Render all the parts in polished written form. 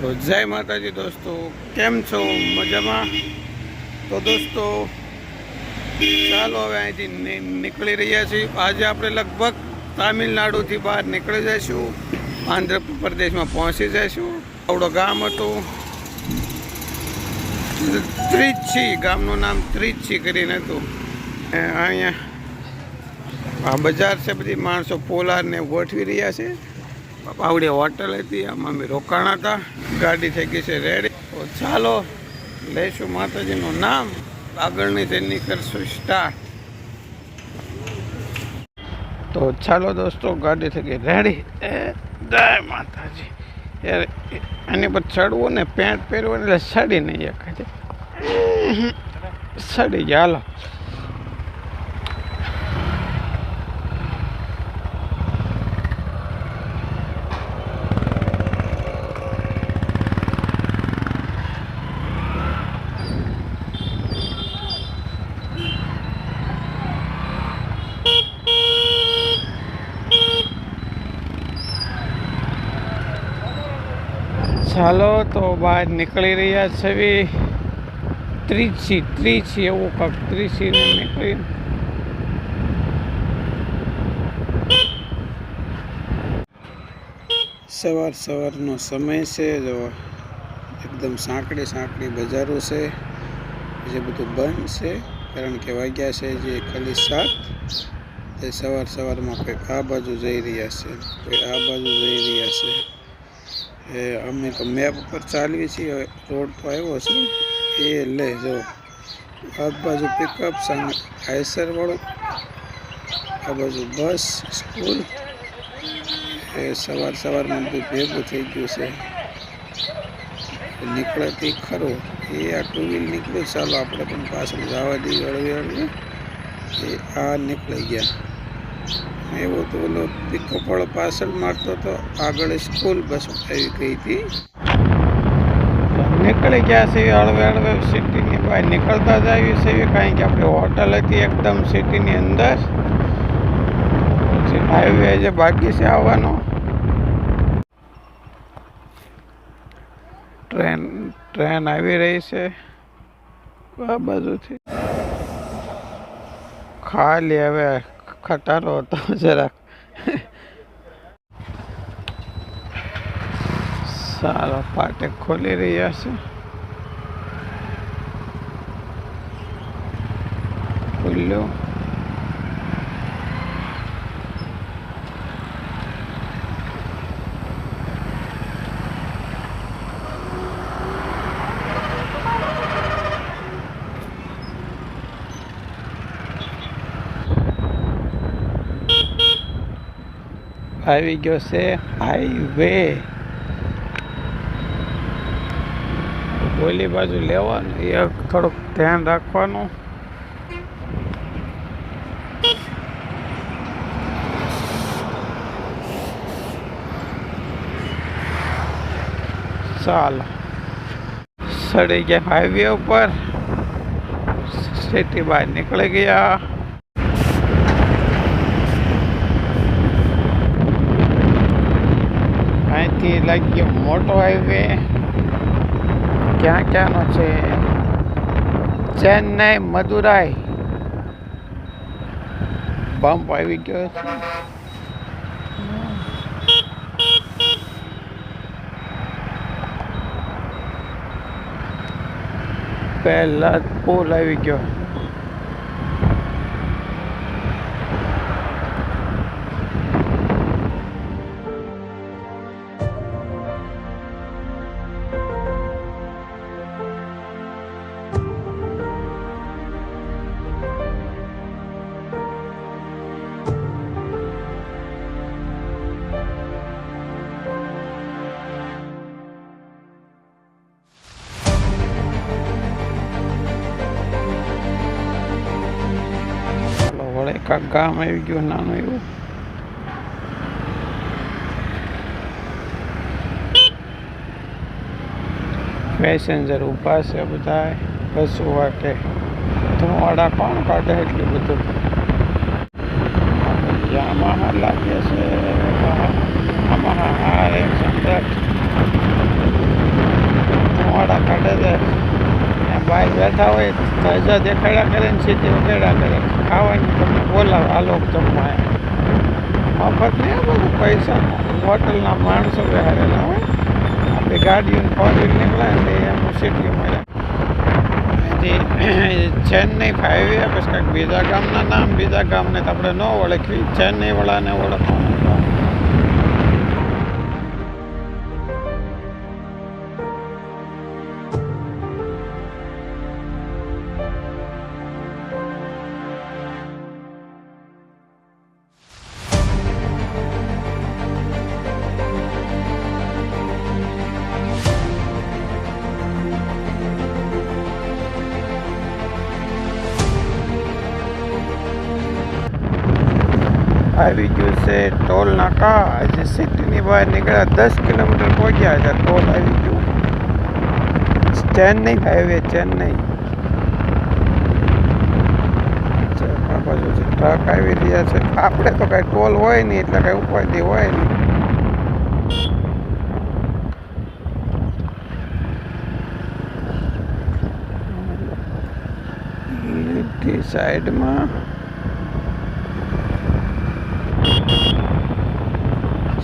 તો જય માતાજી દોસ્તો, કેમ છો? મજામાં? તો દોસ્તો ચાલો હવે અહીંથી નીકળી રહ્યા છીએ. આજે આપણે લગભગ તામિલનાડુથી બહાર નીકળી જઈશું, આંધ્રપ્રદેશમાં પહોંચી જઈશું. આવડો ગામ હતું ત્રિચી, ગામનું નામ ત્રિચી કરીને હતું. અહીંયા આ બજાર છે, બધી માણસો પોલારને ગોઠવી રહ્યા છે. આવડી હોટલ હતી, આમાં અમે રોકાણા હતા. ગાડી થઈ ગઈ છે રેડી. તો ચાલો લઈશું માતાજીનું નામ, આગળની તેની કરશું સ્ટાર્ટ. તો ચાલો દોસ્તો, ગાડી થઈ ગઈ રેડી. જય માતાજી. યાર એની પર ચડવું ને, પેન્ટ પહેરવું એટલે સડી નહીં એકાદે, સડી ગયા. હાલો ચાલો તો બહાર નીકળી રહ્યા છે. ત્રિચી એવું કાંક, ત્રિચીને નીકળી સવારનો સમય છે. જો એકદમ સાંકડી બજારો છે, જે બધું બંધ છે કારણ કે વાગ્યા છે જે ખાલી 7. તે સવારમાં કંઈક આ બાજુ જઈ રહ્યા છે, કોઈ આ બાજુ જઈ રહ્યા છે. અમે તો મેપ ઉપર ચાલીએ છીએ. રોડ તો આવ્યો છે એ લે જો, આ બાજુ પિકઅપ સામે આયસર વાળું, આ બાજુ બસ સ્કૂલ. એ સવારમાં બધું ભેગું થઈ ગયું છે. નીકળતી ખરું એ આ 2 વ્હીલ નીકળ્યું. ચાલો આપણે પણ પાછળ જવા દઈએ હળવી. એ આ નીકળી ગયા. એવું તો ઓલો પિકઅપ વાળો પાછળ મારતો તો, આગળ સ્કૂલ બસ આવી ગઈ હતી. નીકળી ગયા છે હળવે સિટીની બહાર. નીકળતા જ આવી છે, કારણ કે આપણી હોટલ હતી એકદમ સિટીની અંદર. પછી હાઈવે જે બાકી છે આવવાનો. ટ્રેન આવી રહી છે આ બાજુથી. ખાલી હવે ખટારો હતો જરાક. સારો ફાટક ખોલી રહ્યા છે. ખુલ્લું. આવી ગયો છે હાઈવે. ઓલી બાજુ લેવાનું, એ થોડુંક ધ્યાન રાખવાનું. ચાલો સડી ગયા હાઈવે ઉપર. સિટી બહાર નીકળી ગયા. અહીંથી લાગ્યો મોટો હાઈવે. ક્યાંનો છે? ચેન્નઈ મદુરાઈ બમ્પ આવી ગયો છે. પહેલા પુલ આવી ગયો. કાંક ગામ આવી ગયું નાનું એવું. પેસેન્જર ઊભા છે બધા. બસો વાટે ધુમાડા કોણ કાઢે એટલું બધું. યામાહા લાગે છે. આમાં હા એક સંદર બેઠા હોય તાજા દેખાડ્યા કરે ને સીધી વગાડ્યા કરે. ખાવાની તમને બોલાવે હાલો જમવા. મફત નહીં બધું પૈસા હોટલના માણસો બેહારેલા હોય. આપણી ગાડીઓ ફોર વ્હીલ નીકળે ને એમનું સિટી મળે. ચેન્નઈ હાઈવે પછી કંઈક બીજા ગામના નામ બીજા ગામને તો આપણે ન ઓળખવી, ચેન્નઈ વાળાને ઓળખવાનું. આવી ગયું છે ટોલ નાકા. આજે સિટીની બહાર નીકળ્યા 10 કિલોમીટર પહોંચ્યા છે. ટોલ આવી ગયું. ચેન્નઈ હાઈવે, ચેન્નઈ. બાજુ ટ્રક આવી રહ્યા છે. આપણે તો કાંઈ ટોલ હોય નહીં એટલે કાંઈ ઉપાધિ હોય નહીં. સાઈડમાં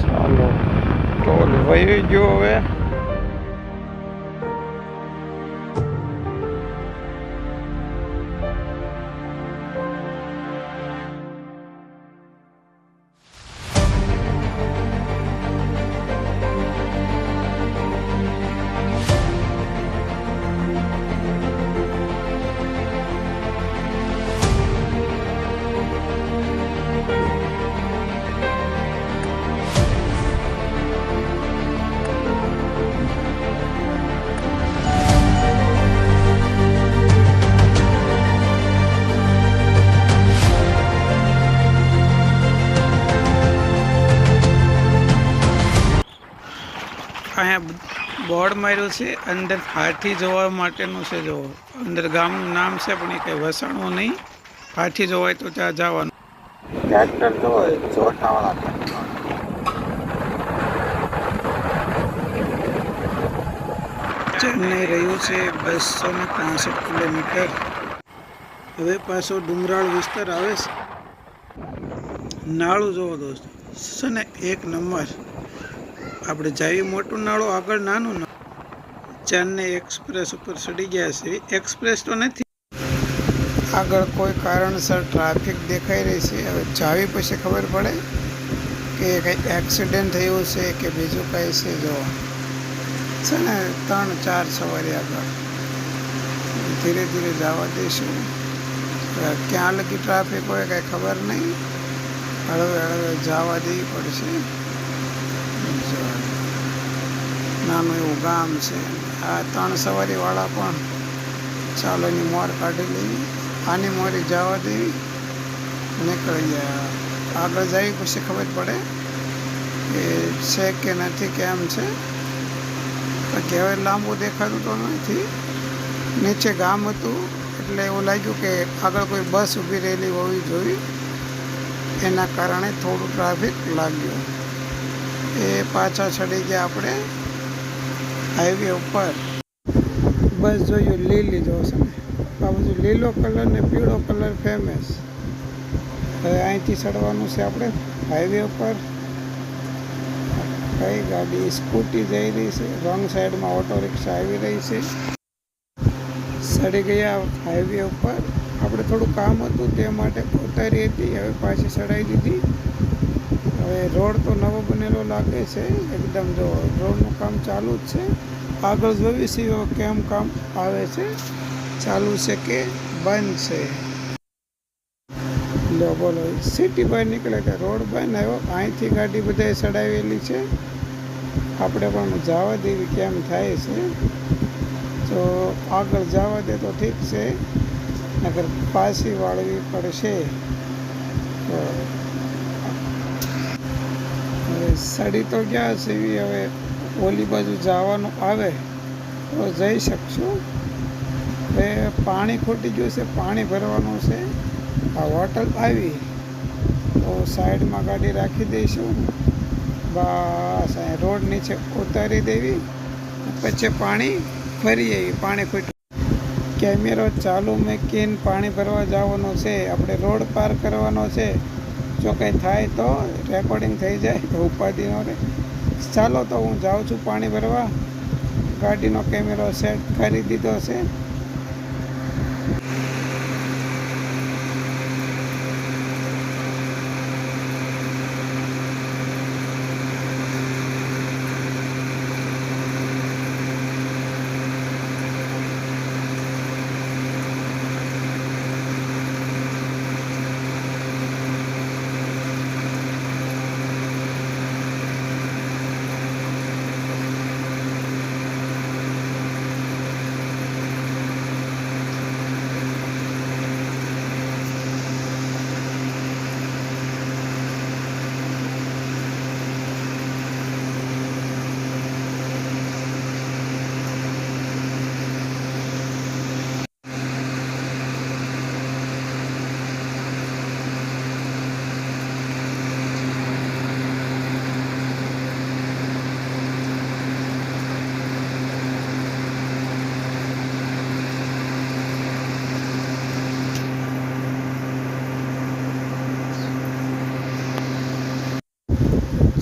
ચાલો ટોલ વહી ગયો હવે. અહીંયા બોર્ડ માર્યું છે, અંદર હાથી જોવા માટેનું છે. જો અંદર ગામનું નામ છે પણ એ કંઈ વસાણું નહીં. હાથી જોવાય તો ત્યાં જવાનું. ટ્રેક્ટર જોવાય, ચોટાવાળા ચેન્નઈ રહ્યું છે 265 કિલોમીટર. હવે પાછો ડુંગરાળ વિસ્તાર આવે છે. નાળું જોવો દોસ્તો છે ને એક નંબર. આપણે જાવી મોટું નાળું, આગળ નાનું નાળું. ચેન્નઈ એક્સપ્રેસ ઉપર ચડી ગયા છે. એક્સપ્રેસ તો નથી, આગળ કોઈ કારણસર ટ્રાફિક દેખાઈ રહી છે. હવે જાવી પછી ખબર પડે કે કંઈ એક્સિડન્ટ થયું છે કે બીજું કંઈ છે. જોવા છે ને 3-4 સવારી આગળ. ધીરે ધીરે જવા દઈશું. ક્યાં લગી ટ્રાફિક હોય કાંઈ ખબર નહીં. હળવે હળવે જવા દેવી પડશે. નાનું એવું ગામ છે. આ 3 સવારીવાળા પણ ચાલો એની મોર કાઢી લેવી, આની મોરી જવા દેવી, નીકળી ગયા. આગળ જઈ પછી ખબર પડે કે છે કે નથી, કેમ છે. બાકી હવે લાંબુ દેખાતું તો નથી. નીચે ગામ હતું એટલે એવું લાગ્યું કે આગળ કોઈ બસ ઊભી રહેલી હોવી જોઈએ. એના કારણે થોડું ટ્રાફિક લાગ્યું. એ પાછા ચડી ગયા આપણે હાઈવે ઉપર. બસ જોયું લીલી જોશે ને, આ બધું લીલો કલર ને પીળો કલર ફેમસ. હવે અહીંથી ચડવાનું છે આપણે હાઈવે ઉપર. કઈ ગાડી સ્કૂટી જઈ રહી છે, રોંગ સાઈડમાં ઓટો રિક્ષા આવી રહી છે. ચડી ગયા હાઈવે ઉપર. આપણે થોડું કામ હતું તે માટે ઉતારી હતી, હવે પાછી ચડાવી દીધી. હવે રોડ તો નવો બનેલો લાગે છે એકદમ. જો રોડનું કામ ચાલુ જ છે. આગળ જોવી છે કેમ કામ આવે છે, ચાલુ છે કે બંધ છે. લો બોલો, સિટી બહાર નીકળે કે રોડ બંધ આવ્યો. અહીંથી ગાડી બધાએ ચડાવેલી છે. આપણે પણ જવા દેવી કેમ થાય છે. તો આગળ જવા દે તો ઠીક છે, નગર પાછી વાળવી પડશે. હવે સડી તો ગયા છે, હવે ઓલી બાજુ જવાનું આવે તો જઈ શકશું. હવે પાણી ખૂટી ગયું છે, પાણી ભરવાનું છે. આ હોટલ આવી તો સાઈડમાં ગાડી રાખી દઈશું. બસ અહીં રોડ નીચે ઉતારી દેવી, પછી પાણી ભરી આવી. પાણી ખૂટ્યું કેમેરો ચાલુ મૂકીને પાણી ભરવા જવાનું છે. આપણે રોડ પાર કરવાનો છે. જો કંઈ થાય તો રેકોર્ડિંગ થઈ જાય તો ઉપાધિનો રહે. ચાલો તો હું જાઉં છું પાણી ભરવા. ગાડીનો કેમેરો સેટ કરી દીધો છે.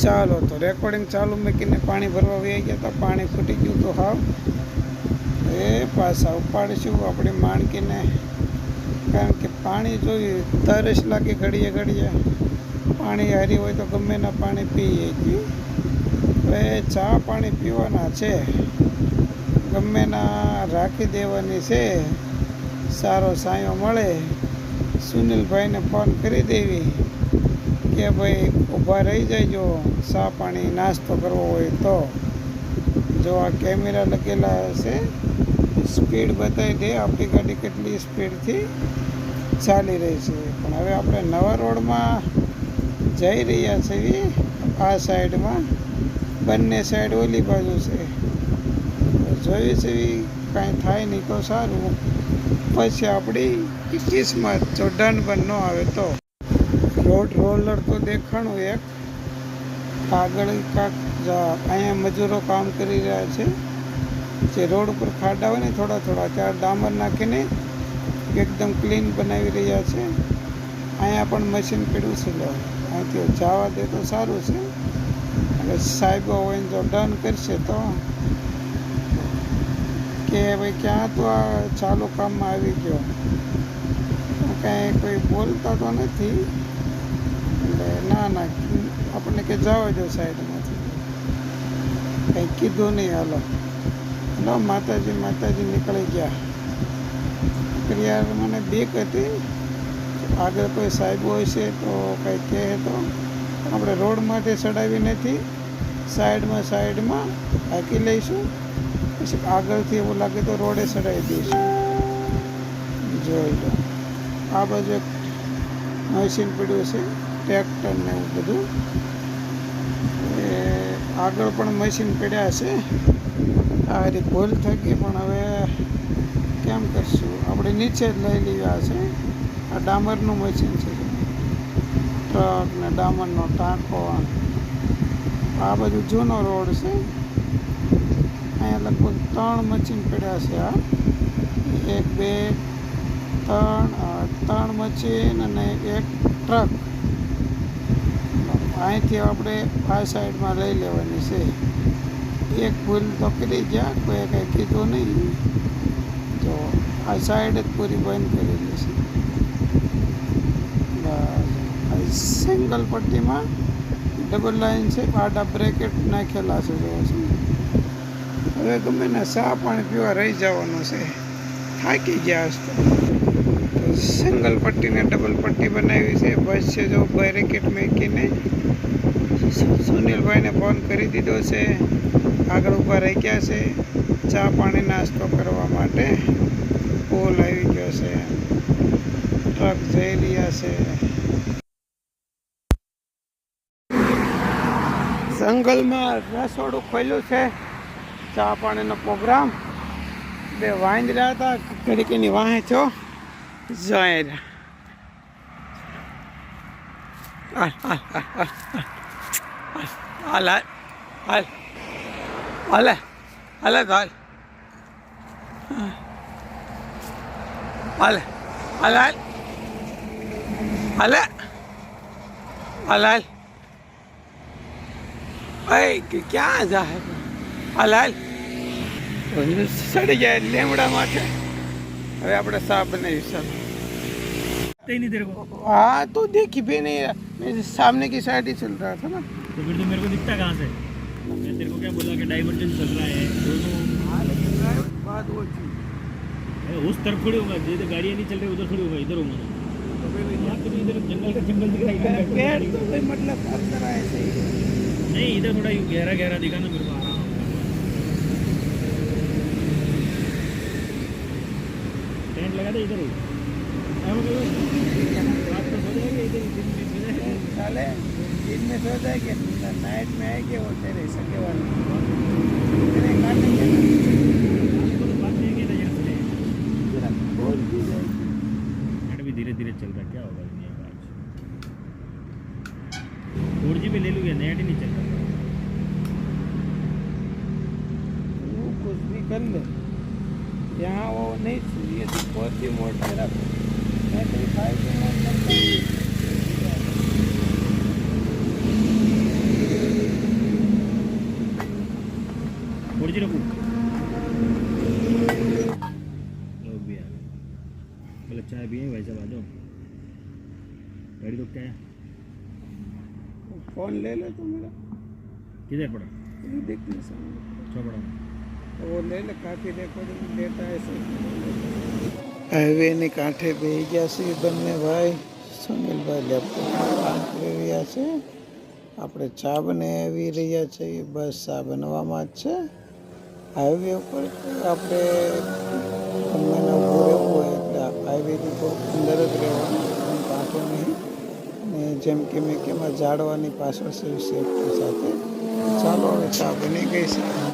ચાલો તો રેકોર્ડિંગ ચાલુ મૂકીને પાણી ભરવા વહી ગયા. તો પાણી ફૂટી ગયું તો હાવ એ પાછા ઉપાડીશું આપણે માણકીને, કારણ કે પાણી જોયું તરસ લાગે ઘડીએ ઘડીએ. પાણી હારી હોય તો ગમે ના પાણી પીએ ગયું. હવે ચા પાણી પીવાના છે, ગમે ના રાખી દેવાની છે. સારો સાયો મળે સુનિલભાઈને ફોન કરી દેવી કે ભાઈ ઊભા રહી જાય ચા પાણી નાસ્તો કરવો હોય તો. જો આ કેમેરા લગેલા હશે, સ્પીડ બતાવી દે આપણી ગાડી કેટલી સ્પીડથી ચાલી રહી છે. પણ હવે આપણે નવા રોડમાં જઈ રહ્યા છીએ. આ સાઈડમાં બંને સાઈડ ઓલી બાજુ છે. જોઈએ છે કાંઈ થાય નહીં તો સારું, પછી આપણી કિસ્મત જો ડન પણ ન આવે તો. રોડ રોલર તો દેખાણું એક આગળ કાંક અહીંયા મજૂરો કામ કરી રહ્યા છે. જે રોડ ઉપર ખાડા હોય ને થોડા થોડા ત્યાં ડામર નાખીને એકદમ ક્લીન બનાવી રહ્યા છે. અહીંયા પણ મશીન પીડ્યું છે. લો અહીંથી જવા દે તો સારું છે. અને સાહેબો હોય જો ડન કરશે તો કે ભાઈ ક્યાં તો આ ચાલુ કામમાં આવી ગયો. કાંઈ કોઈ બોલતા તો નથી એટલે ના આપણને કે જવા દો સાઈડમાંથી, કંઈ કીધું નહીં. હાલો માતાજી માતાજી નીકળી ગયા. યાર મને બીક હતી આગળ કોઈ સાહેબ હોય છે તો કંઈ કહે તો. આપણે રોડમાંથી ચડાવી નથી, સાઈડમાં હાકી લઈશું. પછી આગળથી એવું લાગે તો રોડે ચડાવી દઈશું. જોઈ લો આ બાજુ એક મશીન પડ્યું છે, ટ્રેક્ટર ને એવું બધું. આગળ પણ મશીન પડ્યા છે. આ રીતે ભૂલ થઈ ગઈ પણ હવે કેમ કરશું, આપણે નીચે જ લઈ લેવા છે. આ ડામરનું મશીન છે, ટ્રક ને ડામરનો ટાંકો. આ બધું જૂનો રોડ છે. અહીંયા લગભગ 3 મશીન પડ્યા છે. આ 1 2 3 મશીન અને એક ટ્રક. અહીંથી આપણે આ સાઈડમાં લઈ લેવાની છે. એક ભૂલ તો કરી ગયા, કોઈ કંઈ કીધું નહીં. તો આ સાઈડ જ પૂરી બંધ કરેલી છે. બસ સિંગલ પટ્ટીમાં ડબલ લાઈન છે, આડા બ્રેકેટ નાખેલા છે. જોવો છે. હવે ગમે ને ચા પાણી પીવા રહી જવાનું છે, થાકી ગયા હશે તો સિંગલ પટ્ટીને ડબલ પટ્ટી બનાવી છે. બસ છે જો બ્રેકેટ મૂકીને સુનિલભાઈને ફોન કરી દીધો છે. આગળ ઊભા રહી ગયા છે ચા પાણી નાસ્તો કરવા માટે. પુલ આવી ગયો છે, ટ્રક જઈ રહ્યા છે. જંગલમાં રસોડું ખોલ્યું છે, ચા પાણીનો પ્રોગ્રામ. 2 વાંદરા હતા, ઘડીકીની વાહે છો જાય હાલ હાલ હાલ હાલ હાલ હાલ હાલ હાલ હાલે હાલ હાલ ક્યાં જાય હાલ હાલ સડી જાય લીમડા માટે હવે આપણે સા બનાવીશું नहीं तेरे को हाँ तो देखी भी नहीं मेरे सामने की साइड ही चल रहा था ना तो फिर तो मेरे को दिखता कहाँ से मैं तेरे को क्या बोला कि डाइवर्जन चल रहा है दोनों बात वो थी उस तरफ थोड़ी होगा जैसे गाड़ियाँ नहीं चल रही उधर थोड़ी होगा इधर होगा यहाँ पे तो इधर जंगल का जंगल दिख रहा है पेड़ तो कोई मतलब हर तरह ऐसे ही नहीं इधर थोड़ा गहरा गहरा दिखा ना मेरे को आराम टेंट लगा दे इधर रात को सो जाएंगे इधर दिन में सो जाएंगे साले दिन में सो जाएंगे नाइट में आएंगे वो तेरे सके वाले तेरे काटेंगे ना तो बात नहीं है कि नजर से जरा खोल दी जाएगी नेट भी धीरे धीरे चल रहा है क्या होगा दुनिया का आज 4G पे ले लूँगा नेट ही नहीं चल रहा वो कुछ भी कर ले यहाँ वो नहीं ये तो बहुत ही मोड मेरा मैं तेरी 5G मोड करता हूँ 4G रखूँ लोग भी आ गए बोले चाय पिए भाई साहब आ जाओ गाड़ी तो क्या है फोन ले लो तो मेरा किधर पड़ा ये देख नहीं समझ छो पड़ा वो ले ले काफ़ी રેકોર્ડિંગ ડેટા હશે હાઈવેની કાંઠે બેસી ગયા છે બંને ભાઈ સુનિલભાઈ લેપટોપ કામ કરી રહ્યા છે આપણે ચા બનાવી રહ્યા છીએ બસ ચા બનવામાં જ છે હાઈવે ઉપર આપણે ગમે ઊભું રહેવું હોય એટલે હાઈવેથી થોડુંક અંદર જ રહેવાનું કાંઠો નહીં અને જેમ કે મેં કેમાં ઝાડવાની પાછળ છે સેફટી સાથે ચાલો હવે ચા બની ગઈ છે